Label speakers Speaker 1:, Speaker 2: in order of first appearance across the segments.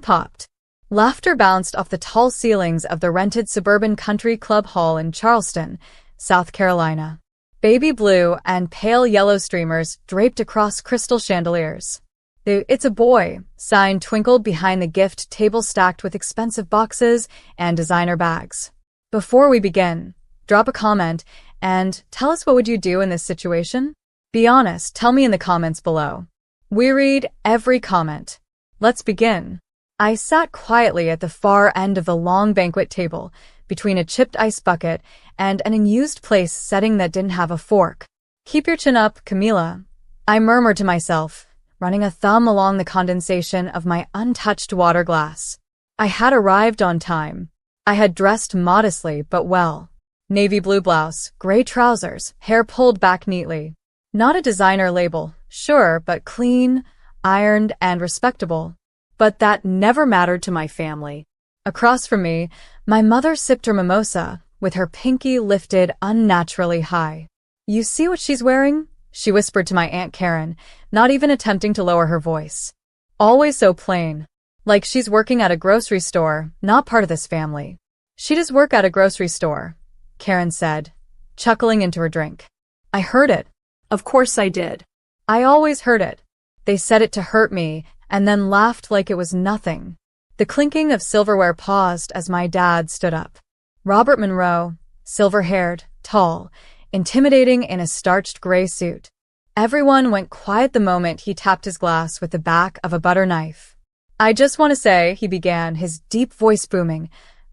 Speaker 1: popped. Laughter bounced off the tall ceilings of the rented suburban country club hall in Charleston, South Carolina. Baby blue and pale yellow streamers draped across crystal chandeliers. The "It's a Boy" sign twinkled behind the gift table stacked with expensive boxes and designer bags. Before we begin, drop a comment and tell us what would you do in this situation? Be honest, tell me in the comments below. We read every comment. Let's begin. I sat quietly at the far end of the long banquet table, between a chipped ice bucket and an unused place setting that didn't have a fork. "Keep your chin up, Camila," I murmured to myself, running a thumb along the condensation of my untouched water glass. I had arrived on time. I had dressed modestly but well. Navy blue blouse, gray trousers, hair pulled back neatly. Not a designer label, sure, but clean, ironed, and respectable. But that never mattered to my family. Across from me, my mother sipped her mimosa, with her pinky lifted unnaturally high. "You see what she's wearing?" she whispered to my Aunt Karen, not even attempting to lower her voice. "Always so plain. Like she's working at a grocery store, not part of this family." "She does work at a grocery store," Karen said, chuckling into her drink. I heard it. Of course I did. I always heard it. They said it to hurt me, and then laughed like it was nothing. The clinking of silverware paused as my dad stood up. Robert Monroe, silver-haired, tall, intimidating in a starched gray suit. Everyone went quiet the moment he tapped his glass with the back of a butter knife. "I just want to say," he began, his deep voice booming,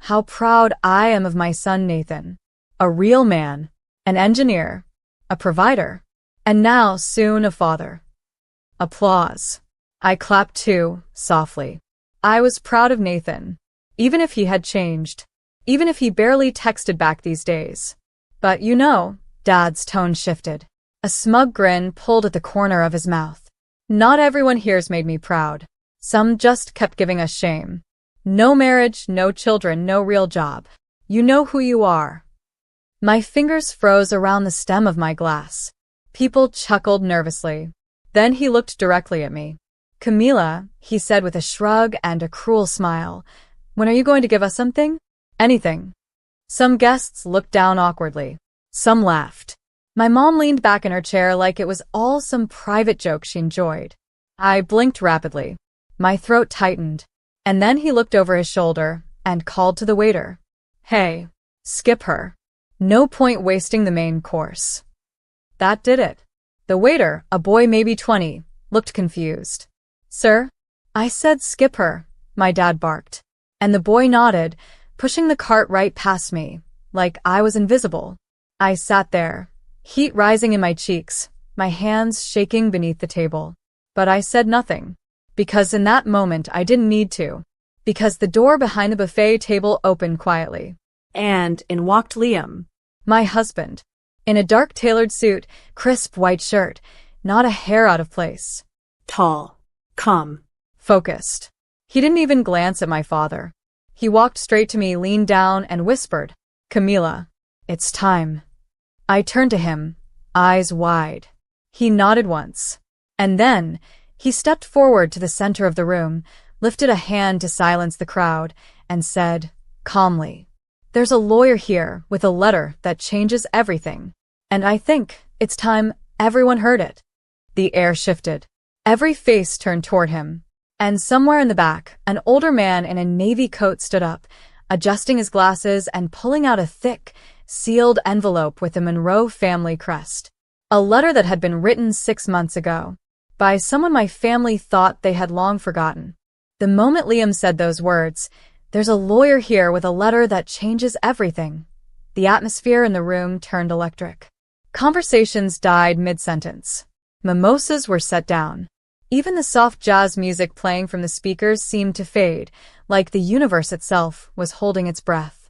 Speaker 1: "how proud I am of my son Nathan. A real man, an engineer, a provider, and now soon a father." Applause. I clapped too, softly. I was proud of Nathan, even if he had changed, even if he barely texted back these days. "But you know," Dad's tone shifted. A smug grin pulled at the corner of his mouth. "Not everyone here's made me proud. Some just kept giving us shame. No marriage, no children, no real job. You know who you are." My fingers froze around the stem of my glass. People chuckled nervously. Then he looked directly at me. "Camila," he said with a shrug and a cruel smile, "when are you going to give us something?" "Anything." Some guests looked down awkwardly. Some laughed. My mom leaned back in her chair like it was all some private joke she enjoyed. I blinked rapidly. My throat tightened. And then he looked over his shoulder and called to the waiter. "Hey, skip her. No point wasting the main course." That did it. The waiter, a boy maybe 20, looked confused. "Sir?" I said skip her, my dad barked. And the boy nodded, pushing the cart right past me, like I was invisible. I sat there, heat rising in my cheeks, my hands shaking beneath the table. But I said nothing. Because in that moment I didn't need to. Because the door behind the buffet table opened quietly. And in walked Liam, my husband. In a dark tailored suit, crisp white shirt, not a hair out of place. Tall, calm, focused. He didn't even glance at my father. He walked straight to me, leaned down, and whispered, "Camila, it's time." I turned to him, eyes wide. He nodded once. And then, he stepped forward to the center of the room, lifted a hand to silence the crowd, and said, calmly, "There's a lawyer here with a letter that changes everything. And I think it's time everyone heard it." The air shifted. Every face turned toward him. And somewhere in the back, an older man in a navy coat stood up, adjusting his glasses and pulling out a thick, sealed envelope with the Monroe family crest. A letter that had been written 6 months ago, by someone my family thought they had long forgotten. The moment Liam said those words, "There's a lawyer here with a letter that changes everything," the atmosphere in the room turned electric. Conversations died mid-sentence. Mimosas were set down. Even the soft jazz music playing from the speakers seemed to fade, like the universe itself was holding its breath.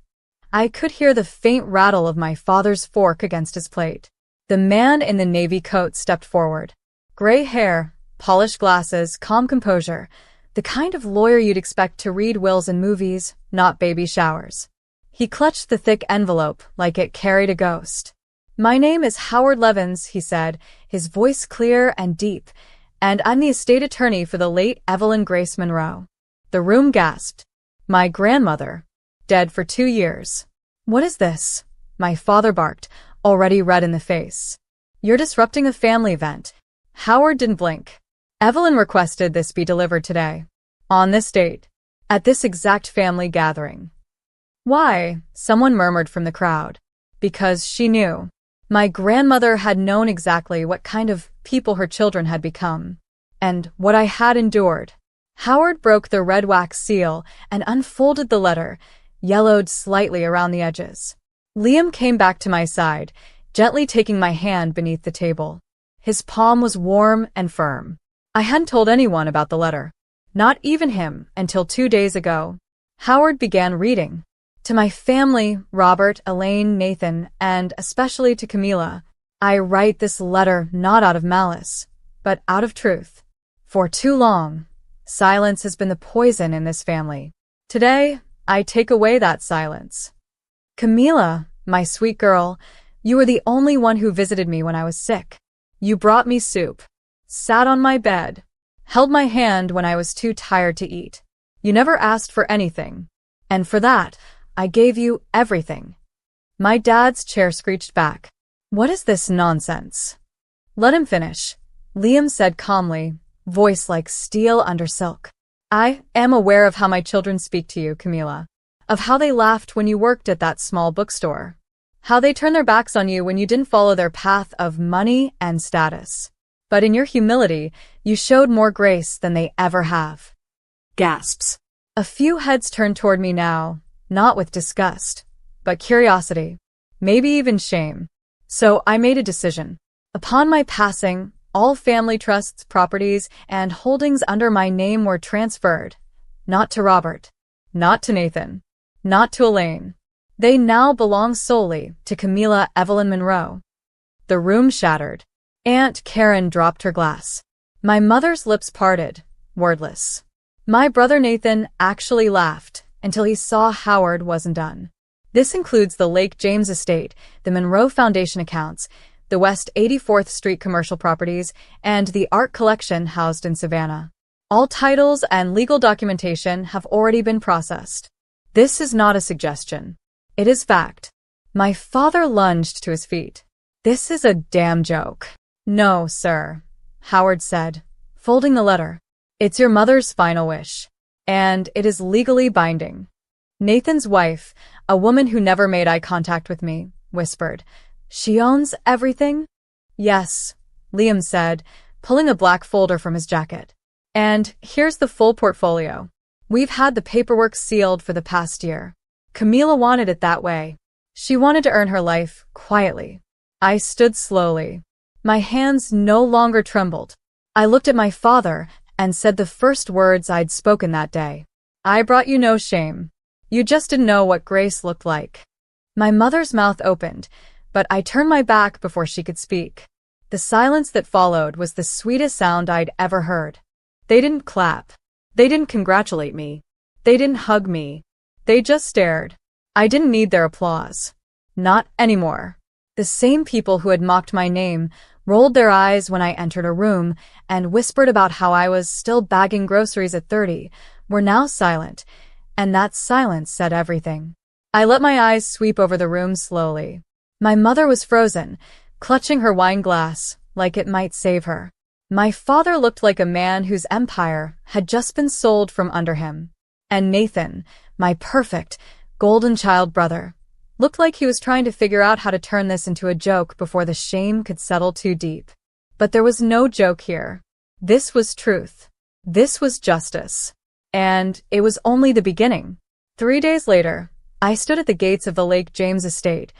Speaker 1: I could hear the faint rattle of my father's fork against his plate. The man in the navy coat stepped forward. Gray hair, polished glasses, calm composure, the kind of lawyer you'd expect to read wills in movies, not baby showers. He clutched the thick envelope like it carried a ghost. "My name is Howard Levins," he said, his voice clear and deep, "and I'm the estate attorney for the late Evelyn Grace Monroe." The The room gasped. My grandmother. Dead for 2 years. What is this? My father barked, already red in the face. You're disrupting a family event. Howard didn't blink. Evelyn requested this be delivered today. On this date. At this exact family gathering. Why? Someone murmured from the crowd. Because she knew. My grandmother had known exactly what kind of people her children had become. And what I had endured. Howard broke the red wax seal and unfolded the letter, yellowed slightly around the edges. Liam came back to my side, gently taking my hand beneath the table. His palm was warm and firm. I hadn't told anyone about the letter. Not even him, until 2 days ago. Howard began reading. To my family, Robert, Elaine, Nathan, and especially to Camila, I write this letter not out of malice, but out of truth. For too long, silence has been the poison in this family. Today, I take away that silence. Camila, my sweet girl, you were the only one who visited me when I was sick. You brought me soup, sat on my bed, held my hand when I was too tired to eat. You never asked for anything. And for that, I gave you everything. My dad's chair screeched back. What is this nonsense? Let him finish, Liam said calmly, voice like steel under silk. I am aware of how my children speak to you, Camila. Of how they laughed when you worked at that small bookstore. How they turned their backs on you when you didn't follow their path of money and status. But in your humility, you showed more grace than they ever have. Gasps. A few heads turned toward me now, not with disgust, but curiosity, maybe even shame. So I made a decision. Upon my passing, all family trusts, properties, and holdings under my name were transferred. Not to Robert. Not to Nathan. Not to Elaine. They now belong solely to Camila Evelyn Monroe. The room shattered. Aunt Karen dropped her glass. My mother's lips parted, wordless. My brother Nathan actually laughed until he saw Howard wasn't done. This includes the Lake James estate, the Monroe Foundation accounts, the West 84th Street commercial properties, and the art collection housed in Savannah. All titles and legal documentation have already been processed. This is not a suggestion. It is fact. My father lunged to his feet. This is a damn joke. No, sir, Howard said, folding the letter. It's your mother's final wish. And it is legally binding. Nathan's wife, a woman who never made eye contact with me, whispered, She owns everything? Yes, Liam said, pulling a black folder from his jacket. And here's the full portfolio. We've had the paperwork sealed for the past year. Camila wanted it that way. She wanted to earn her life quietly. I stood slowly. My hands no longer trembled. I looked at my father and said the first words I'd spoken that day. I brought you no shame. You just didn't know what grace looked like. My mother's mouth opened, but I turned my back before she could speak. The silence that followed was the sweetest sound I'd ever heard. They didn't clap. They didn't congratulate me. They didn't hug me. They just stared. I didn't need their applause. Not anymore. The same people who had mocked my name rolled their eyes when I entered a room and whispered about how I was still bagging groceries at 30 were now silent, and that silence said everything. I let my eyes sweep over the room slowly. My mother was frozen, clutching her wine glass like it might save her. My father looked like a man whose empire had just been sold from under him. And Nathan, my perfect, golden child brother, looked like he was trying to figure out how to turn this into a joke before the shame could settle too deep. But there was no joke here. This was truth. This was justice. And it was only the beginning. 3 days later, I stood at the gates of the Lake James estate,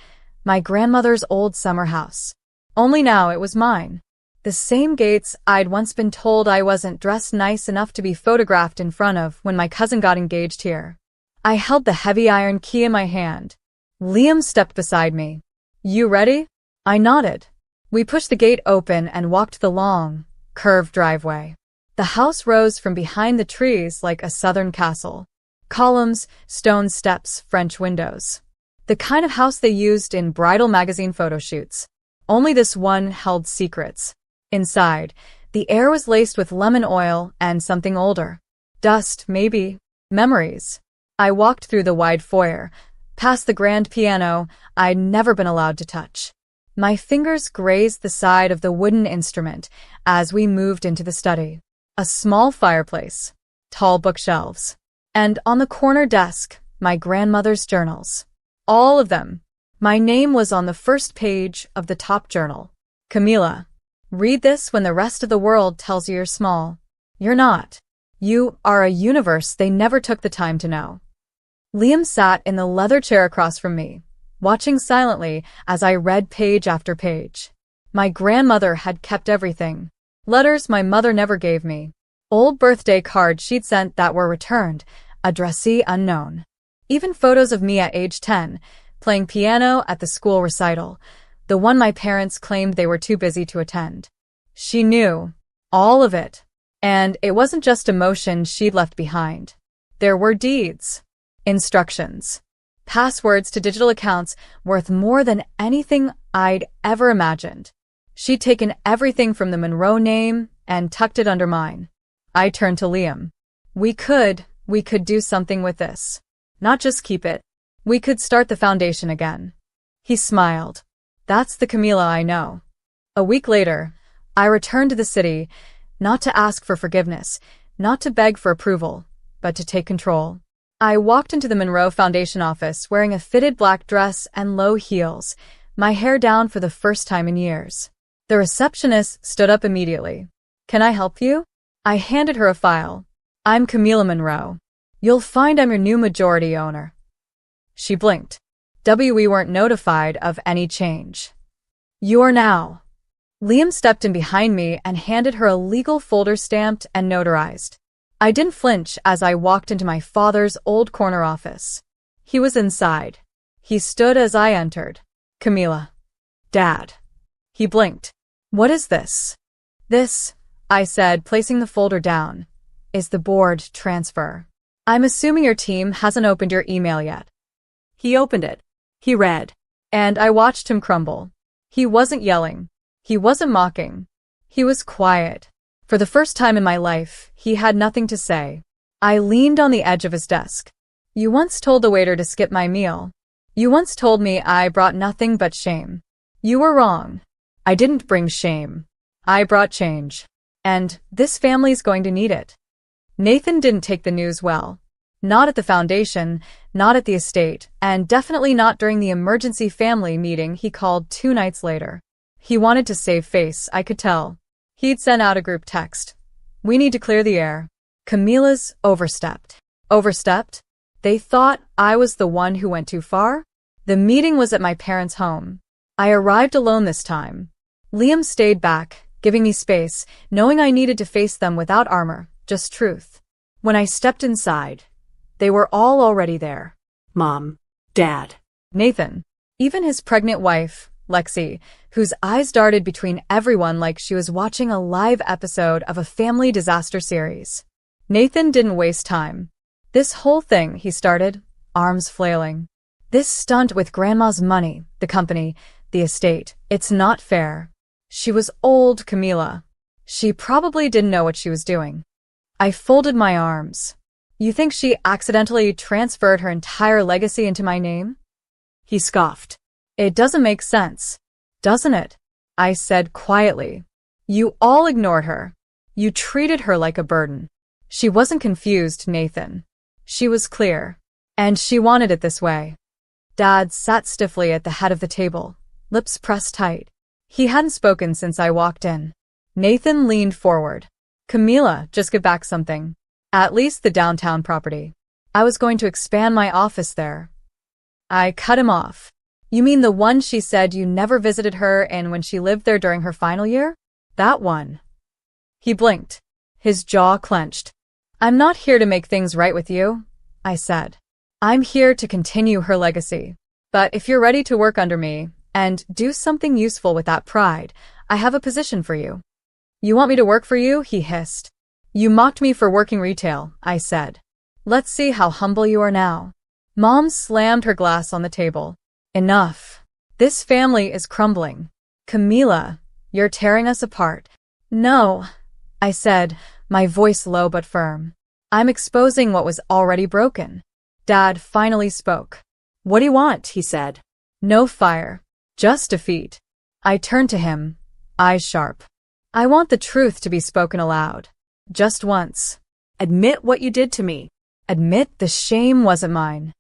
Speaker 1: my grandmother's old summer house. Only now it was mine. The same gates I'd once been told I wasn't dressed nice enough to be photographed in front of when my cousin got engaged here. I held the heavy iron key in my hand. Liam stepped beside me. You ready? I nodded. We pushed the gate open and walked the long, curved driveway. The house rose from behind the trees like a southern castle. Columns, stone steps, French windows. The kind of house they used in bridal magazine photo shoots. Only this one held secrets. Inside, the air was laced with lemon oil and something older. Dust, maybe, Memories. I walked through the wide foyer, past the grand piano I'd never been allowed to touch. My fingers grazed the side of the wooden instrument as we moved into the study. A small fireplace, tall bookshelves, and on the corner desk, my grandmother's journals. All of them. My name was on the first page of the top journal. Camila. Read this when the rest of the world tells you you're small. You're not. You are a universe they never took the time to know. Liam sat in the leather chair across from me, watching silently as I read page after page. My grandmother had kept everything. Letters my mother never gave me. Old birthday cards she'd sent that were returned, addressee unknown. Even photos of me at age 10, playing piano at the school recital, the one my parents claimed they were too busy to attend. She knew. All of it. And it wasn't just emotions she'd left behind. There were deeds. Instructions. Passwords to digital accounts worth more than anything I'd ever imagined. She'd taken everything from the Monroe name and tucked it under mine. I turned to Liam. We could do something with this. Not just keep it. We could start the foundation again. He smiled. That's the Camila I know. A week later, I returned to the city, not to ask for forgiveness, not to beg for approval, but to take control. I walked into the Monroe Foundation office wearing a fitted black dress and low heels, my hair down for the first time in years. The receptionist stood up immediately. Can I help you? I handed her a file. I'm Camila Monroe. You'll find I'm your new majority owner. She blinked. We weren't notified of any change. You are now. Liam stepped in behind me and handed her a legal folder stamped and notarized. I didn't flinch as I walked into my father's old corner office. He was inside. He stood as I entered. Camila. Dad. He blinked. What is this? This, I said, placing the folder down, is the board transfer. I'm assuming your team hasn't opened your email yet. He opened it. He read. And I watched him crumble. He wasn't yelling. He wasn't mocking. He was quiet. For the first time in my life, he had nothing to say. I leaned on the edge of his desk. You once told the waiter to skip my meal. You once told me I brought nothing but shame. You were wrong. I didn't bring shame. I brought change. And this family's going to need it. Nathan didn't take the news well. Not at the foundation, not at the estate, and definitely not during the emergency family meeting he called 2 nights later. He wanted to save face, I could tell. He'd sent out a group text. We need to clear the air. Camila's overstepped. Overstepped? They thought I was the one who went too far? The meeting was at my parents' home. I arrived alone this time. Liam stayed back, giving me space, knowing I needed to face them without armor, just truth. When I stepped inside, they were all already there. Mom. Dad. Nathan. Even his pregnant wife, Lexi, whose eyes darted between everyone like she was watching a live episode of a family disaster series. Nathan didn't waste time. This whole thing, he started, arms flailing. This stunt with Grandma's money, the company, the estate, it's not fair. She was old, Camila. She probably didn't know what she was doing. I folded my arms. You think she accidentally transferred her entire legacy into my name? He scoffed. It doesn't make sense, doesn't it? I said quietly. You all ignored her. You treated her like a burden. She wasn't confused, Nathan. She was clear. And she wanted it this way. Dad sat stiffly at the head of the table, lips pressed tight. He hadn't spoken since I walked in. Nathan leaned forward. Camila, just give back something. At least the downtown property. I was going to expand my office there. I cut him off. You mean the one she said you never visited her in when she lived there during her final year? That one. He blinked. His jaw clenched. I'm not here to make things right with you, I said. I'm here to continue her legacy. But if you're ready to work under me and do something useful with that pride, I have a position for you. You want me to work for you? He hissed. You mocked me for working retail, I said. Let's see how humble you are now. Mom slammed her glass on the table. Enough. This family is crumbling. Camila, you're tearing us apart. No, I said, my voice low but firm. I'm exposing what was already broken. Dad finally spoke.
Speaker 2: What do you want? He said.
Speaker 1: No fire. Just defeat. I turned to him, eyes sharp. I want the truth to be spoken aloud. Just once.
Speaker 2: Admit what you did to me.
Speaker 1: Admit the shame wasn't mine.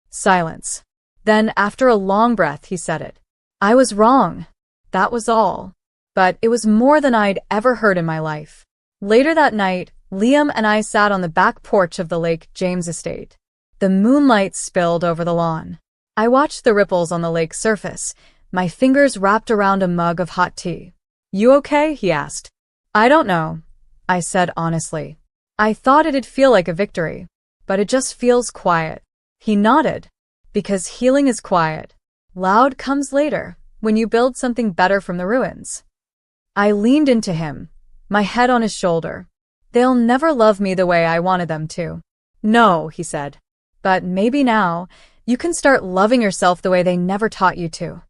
Speaker 1: Silence. Then, after a long breath, he said it. I was wrong. That was all. But it was more than I'd ever heard in my life. Later that night, Liam and I sat on the back porch of the Lake James estate. The moonlight spilled over the lawn. I watched the ripples on the lake's surface, my fingers wrapped around a mug of hot tea. You okay? He asked. I don't know, I said honestly. I thought it'd feel like a victory, but it just feels quiet. He nodded. Because healing is quiet. Loud comes later, when you build something better from the ruins. I leaned into him, my head on his shoulder. They'll never love me the way I wanted them to.
Speaker 2: No, he said.
Speaker 1: But maybe now, you can start loving yourself the way they never taught you to.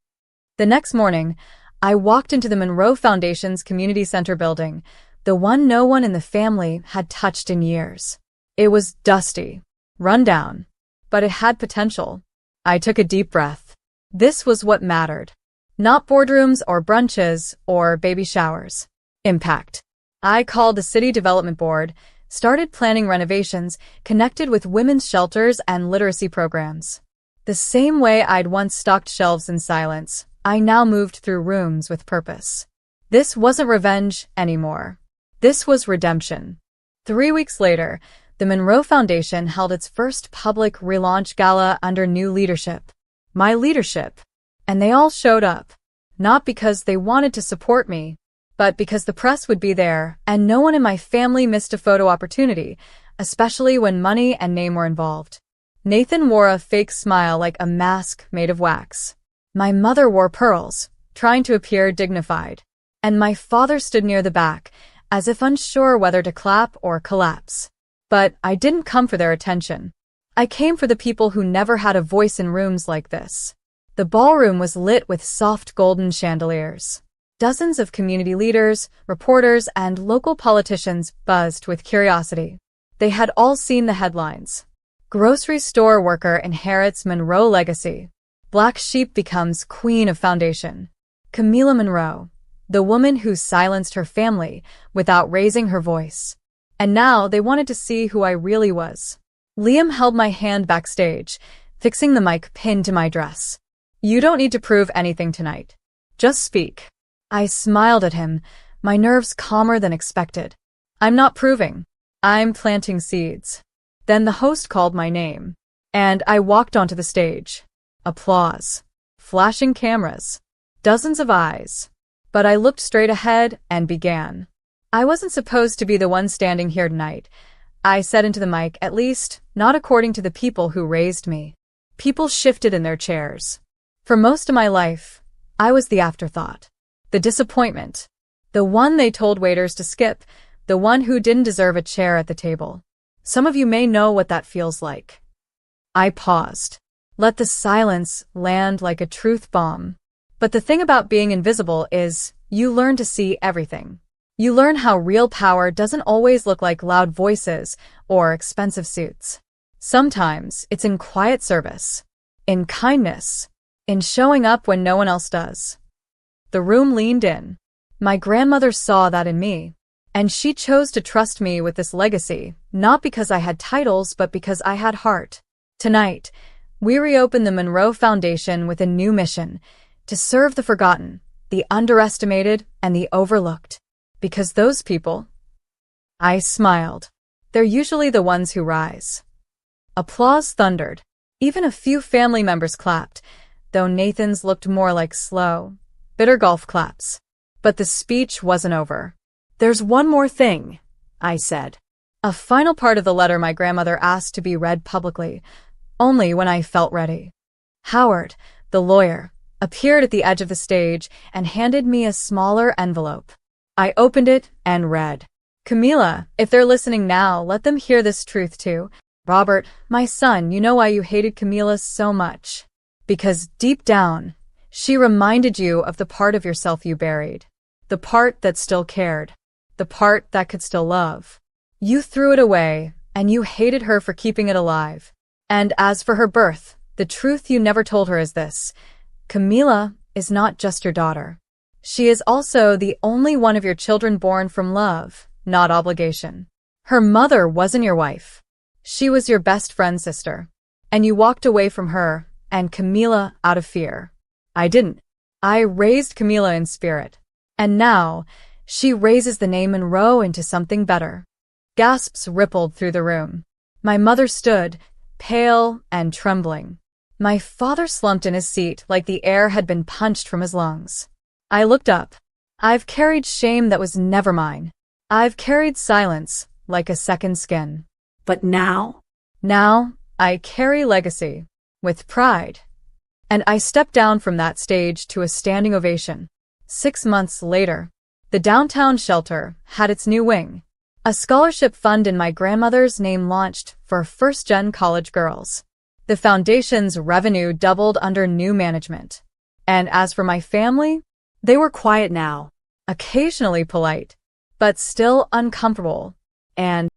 Speaker 1: The next morning, I walked into the Monroe Foundation's community center building, the one no one in the family had touched in years. It was dusty, run down, but it had potential. I took a deep breath. This was what mattered. Not boardrooms or brunches or baby showers. Impact. I called the City Development Board, started planning renovations, connected with women's shelters and literacy programs. The same way I'd once stocked shelves in silence, I now moved through rooms with purpose. This wasn't revenge anymore. This was redemption. 3 weeks later, the Monroe Foundation held its first public relaunch gala under new leadership. My leadership. And they all showed up. Not because they wanted to support me, but because the press would be there and no one in my family missed a photo opportunity, especially when money and name were involved. Nathan wore a fake smile like a mask made of wax. My mother wore pearls, trying to appear dignified. And my father stood near the back, as if unsure whether to clap or collapse. But I didn't come for their attention. I came for the people who never had a voice in rooms like this. The ballroom was lit with soft golden chandeliers. Dozens of community leaders, reporters, and local politicians buzzed with curiosity. They had all seen the headlines. Grocery store worker inherits Monroe legacy. Black sheep becomes queen of foundation. Camila Monroe, the woman who silenced her family without raising her voice. And now they wanted to see who I really was. Liam held my hand backstage, fixing the mic pinned to my dress. You don't need to prove anything tonight. Just speak. I smiled at him, my nerves calmer than expected. I'm not proving. I'm planting seeds. Then the host called my name, and I walked onto the stage. Applause. Flashing cameras. Dozens of eyes. But I looked straight ahead and began. I wasn't supposed to be the one standing here tonight, I said into the mic, at least, not according to the people who raised me. People shifted in their chairs. For most of my life, I was the afterthought. The disappointment. The one they told waiters to skip, the one who didn't deserve a chair at the table. Some of you may know what that feels like. I paused. Let the silence land like a truth bomb. But the thing about being invisible is, you learn to see everything. You learn how real power doesn't always look like loud voices or expensive suits. Sometimes it's in quiet service, in kindness, in showing up when no one else does. The room leaned in. My grandmother saw that in me, and she chose to trust me with this legacy, not because I had titles, but because I had heart. Tonight, we reopen the Monroe Foundation with a new mission, to serve the forgotten, the underestimated, and the overlooked. Because those people... I smiled. They're usually the ones who rise. Applause thundered. Even a few family members clapped, though Nathan's looked more like slow, bitter golf claps. But the speech wasn't over. There's one more thing, I said. A final part of the letter my grandmother asked to be read publicly, only when I felt ready. Howard, the lawyer, appeared at the edge of the stage and handed me a smaller envelope. I opened it and read. Camila, if they're listening now, let them hear this truth too. Robert, my son, you know why you hated Camila so much. Because deep down, she reminded you of the part of yourself you buried. The part that still cared. The part that could still love. You threw it away, and you hated her for keeping it alive. And as for her birth, the truth you never told her is this: Camila is not just your daughter. She is also the only one of your children born from love, not obligation. Her mother wasn't your wife. She was your best friend's sister. And you walked away from her and Camila out of fear. I didn't. I raised Camila in spirit. And now, she raises the name Monroe into something better. Gasps rippled through the room. My mother stood, pale and trembling. My father slumped in his seat like the air had been punched from his lungs. I looked up. I've carried shame that was never mine. I've carried silence like a second skin.
Speaker 2: But now?
Speaker 1: Now, I carry legacy, with pride. And I stepped down from that stage to a standing ovation. 6 months later, the downtown shelter had its new wing. A scholarship fund in my grandmother's name launched for first-gen college girls. The foundation's revenue doubled under new management. And as for my family,
Speaker 2: They were quiet now.
Speaker 1: occasionally polite, but still uncomfortable. And